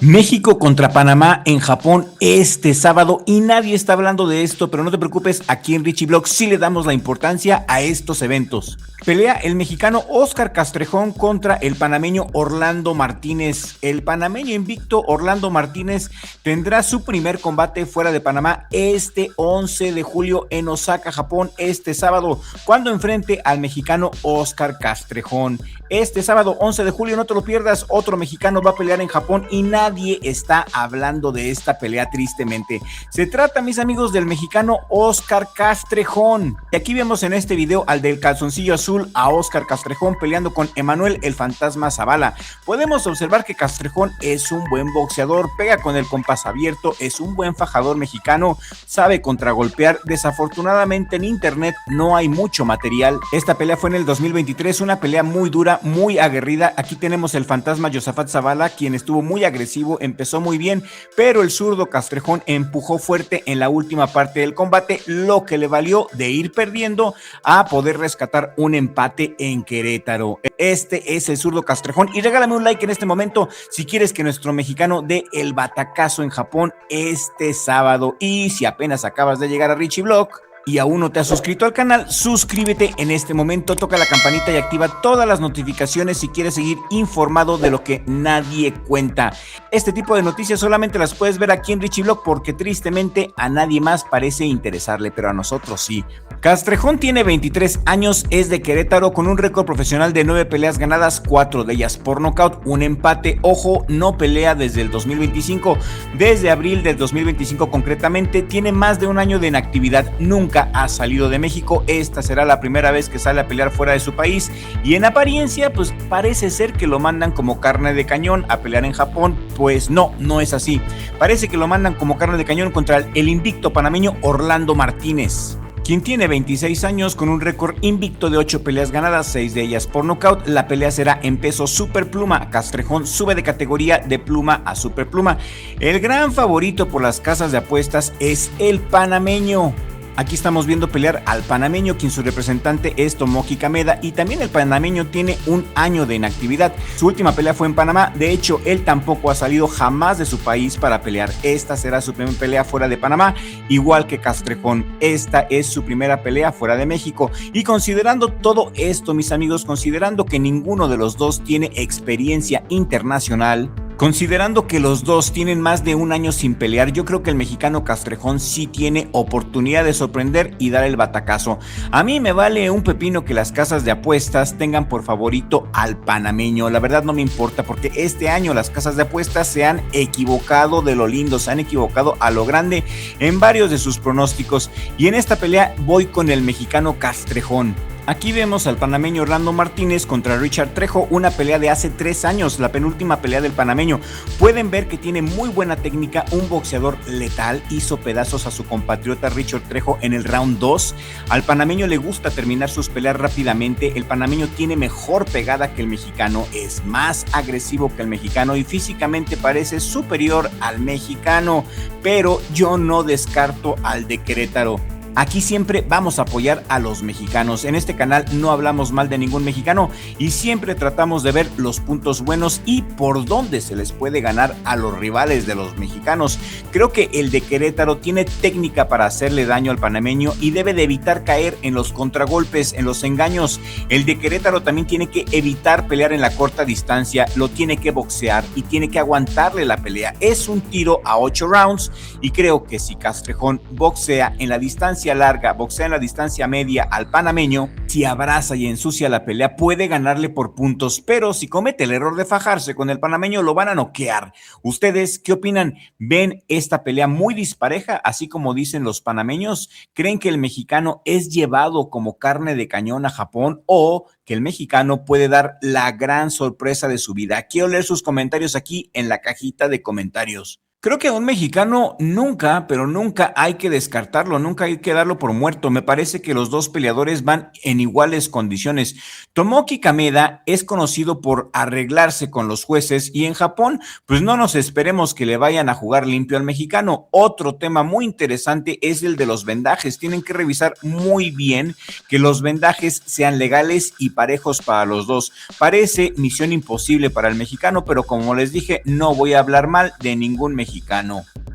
México contra Panamá en Japón este sábado y nadie está hablando de esto, pero no te preocupes, aquí en Richie Blog sí le damos la importancia a estos eventos. Pelea el mexicano Óscar Castrejón contra el panameño Orlando Martínez. El panameño invicto Orlando Martínez tendrá su primer combate fuera de Panamá este 11 de julio en Osaka, Japón, este sábado, cuando enfrente al mexicano Óscar Castrejón. Este sábado 11 de julio, no te lo pierdas, otro mexicano va a pelear en Japón y nadie está hablando de esta pelea tristemente. Se trata, mis amigos, del mexicano Óscar Castrejón. Y aquí vemos en este video al del calzoncillo azul a Óscar Castrejón peleando con Emanuel el Fantasma Zavala. Podemos observar que Castrejón es un buen boxeador, pega con el compás abierto, es un buen fajador mexicano, sabe contragolpear. Desafortunadamente en internet no hay mucho material. Esta pelea fue en el 2023, una pelea muy dura, muy aguerrida. Aquí tenemos el fantasma Josafat Zavala, quien estuvo muy agresivo, empezó muy bien, pero el zurdo Castrejón empujó fuerte en la última parte del combate, lo que le valió de ir perdiendo a poder rescatar un empate en Querétaro. Este es el zurdo Castrejón y regálame un like en este momento si quieres que nuestro mexicano dé el batacazo en Japón este sábado. Y si apenas acabas de llegar a Richie Blog y aún no te has suscrito al canal, suscríbete en este momento, toca la campanita y activa todas las notificaciones si quieres seguir informado de lo que nadie cuenta. Este tipo de noticias solamente las puedes ver aquí en Richie Blog porque tristemente a nadie más parece interesarle, pero a nosotros sí. Castrejón tiene 23 años, es de Querétaro con un récord profesional de 9 peleas ganadas, 4 de ellas por nocaut, un empate. Ojo, no pelea desde el 2025, desde abril del 2025 concretamente, tiene más de un año de inactividad, nunca ha salido de México. Esta será la primera vez que sale a pelear fuera de su país y en apariencia pues parece ser que lo mandan como carne de cañón a pelear en Japón. Pues no es así, parece que lo mandan como carne de cañón contra el invicto panameño Orlando Martínez, quien tiene 26 años con un récord invicto de 8 peleas ganadas, 6 de ellas por nocaut. La pelea será en peso superpluma. Castrejón sube de categoría de pluma a superpluma. El gran favorito por las casas de apuestas es el panameño. Aquí estamos viendo pelear al panameño, quien su representante es Tomoki Kameda, y también el panameño tiene un año de inactividad. Su última pelea fue en Panamá, de hecho él tampoco ha salido jamás de su país para pelear. Esta será su primera pelea fuera de Panamá, igual que Castrejón. Esta es su primera pelea fuera de México. Y considerando todo esto, mis amigos, considerando que ninguno de los dos tiene experiencia internacional, considerando que los dos tienen más de un año sin pelear, yo creo que el mexicano Castrejón sí tiene oportunidad de sorprender y dar el batacazo. A mí me vale un pepino que las casas de apuestas tengan por favorito al panameño. La verdad no me importa porque este año las casas de apuestas se han equivocado de lo lindo, se han equivocado a lo grande en varios de sus pronósticos. Y en esta pelea voy con el mexicano Castrejón. Aquí vemos al panameño Orlando Martínez contra Richard Trejo, una pelea de hace 3 años, la penúltima pelea del panameño. Pueden ver que tiene muy buena técnica, un boxeador letal, hizo pedazos a su compatriota Richard Trejo en el round 2. Al panameño le gusta terminar sus peleas rápidamente, el panameño tiene mejor pegada que el mexicano, es más agresivo que el mexicano y físicamente parece superior al mexicano, pero yo no descarto al de Querétaro. Aquí siempre vamos a apoyar a los mexicanos. En este canal no hablamos mal de ningún mexicano y siempre tratamos de ver los puntos buenos y por dónde se les puede ganar a los rivales de los mexicanos. Creo que el de Querétaro tiene técnica para hacerle daño al panameño y debe de evitar caer en los contragolpes, en los engaños. El de Querétaro también tiene que evitar pelear en la corta distancia, lo tiene que boxear y tiene que aguantarle la pelea. Es un tiro a 8 rounds y creo que si Castrejón boxea en la distancia larga, boxea en la distancia media al panameño, si abraza y ensucia la pelea puede ganarle por puntos, pero si comete el error de fajarse con el panameño lo van a noquear. ¿Ustedes qué opinan? ¿Ven esta pelea muy dispareja, así como dicen los panameños? ¿Creen que el mexicano es llevado como carne de cañón a Japón o que el mexicano puede dar la gran sorpresa de su vida? Quiero leer sus comentarios aquí en la cajita de comentarios. Creo que a un mexicano nunca, pero nunca hay que descartarlo, nunca hay que darlo por muerto. Me parece que los dos peleadores van en iguales condiciones. Tomoki Kameda es conocido por arreglarse con los jueces y en Japón, pues no nos esperemos que le vayan a jugar limpio al mexicano. Otro tema muy interesante es el de los vendajes. Tienen que revisar muy bien que los vendajes sean legales y parejos para los dos. Parece misión imposible para el mexicano, pero como les dije, no voy a hablar mal de ningún mexicano.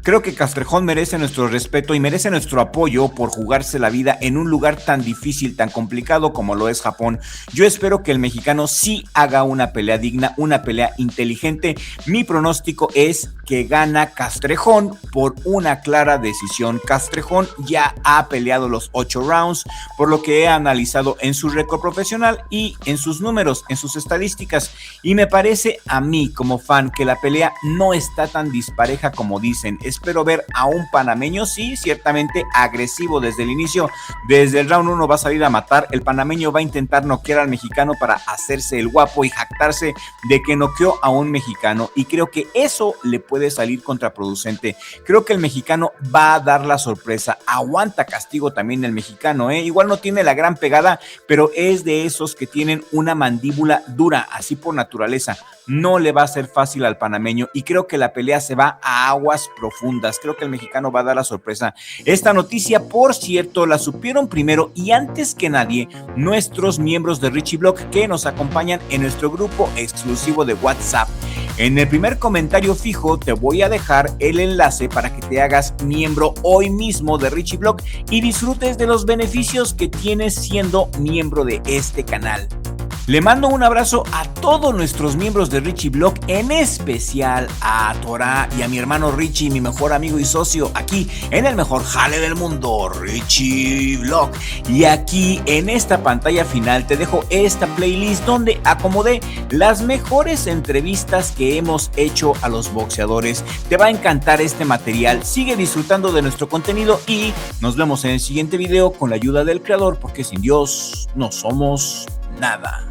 Creo que Castrejón merece nuestro respeto y merece nuestro apoyo por jugarse la vida en un lugar tan difícil, tan complicado como lo es Japón. Yo espero que el mexicano sí haga una pelea digna, una pelea inteligente. Mi pronóstico es que gana Castrejón por una clara decisión. Castrejón ya ha peleado los 8 rounds, por lo que he analizado en su récord profesional y en sus números, en sus estadísticas, y me parece a mí como fan que la pelea no está tan dispareja como dicen. Espero ver a un panameño, sí, ciertamente agresivo desde el inicio. Desde el round 1 va a salir a matar. El panameño va a intentar noquear al mexicano para hacerse el guapo y jactarse de que noqueó a un mexicano, y creo que eso le puede salir contraproducente. Creo que el mexicano va a dar la sorpresa. Aguanta castigo también el mexicano, igual no tiene la gran pegada, pero es de esos que tienen una mandíbula dura, así por naturaleza. No le va a ser fácil al panameño y creo que la pelea se va a aguas profundas. Creo que el mexicano va a dar la sorpresa. Esta noticia, por cierto, la supieron primero y antes que nadie nuestros miembros de Richie Blog que nos acompañan en nuestro grupo exclusivo de WhatsApp. En el primer comentario fijo te voy a dejar el enlace para que te hagas miembro hoy mismo de Richie Blog y disfrutes de los beneficios que tienes siendo miembro de este canal. Le mando un abrazo a todos nuestros miembros de Richie Blog, en especial a Torah y a mi hermano Richie, mi mejor amigo y socio, aquí en el mejor jale del mundo, Richie Blog. Y aquí en esta pantalla final te dejo esta playlist donde acomodé las mejores entrevistas que hemos hecho a los boxeadores. Te va a encantar este material, sigue disfrutando de nuestro contenido y nos vemos en el siguiente video con la ayuda del creador, porque sin Dios no somos nada.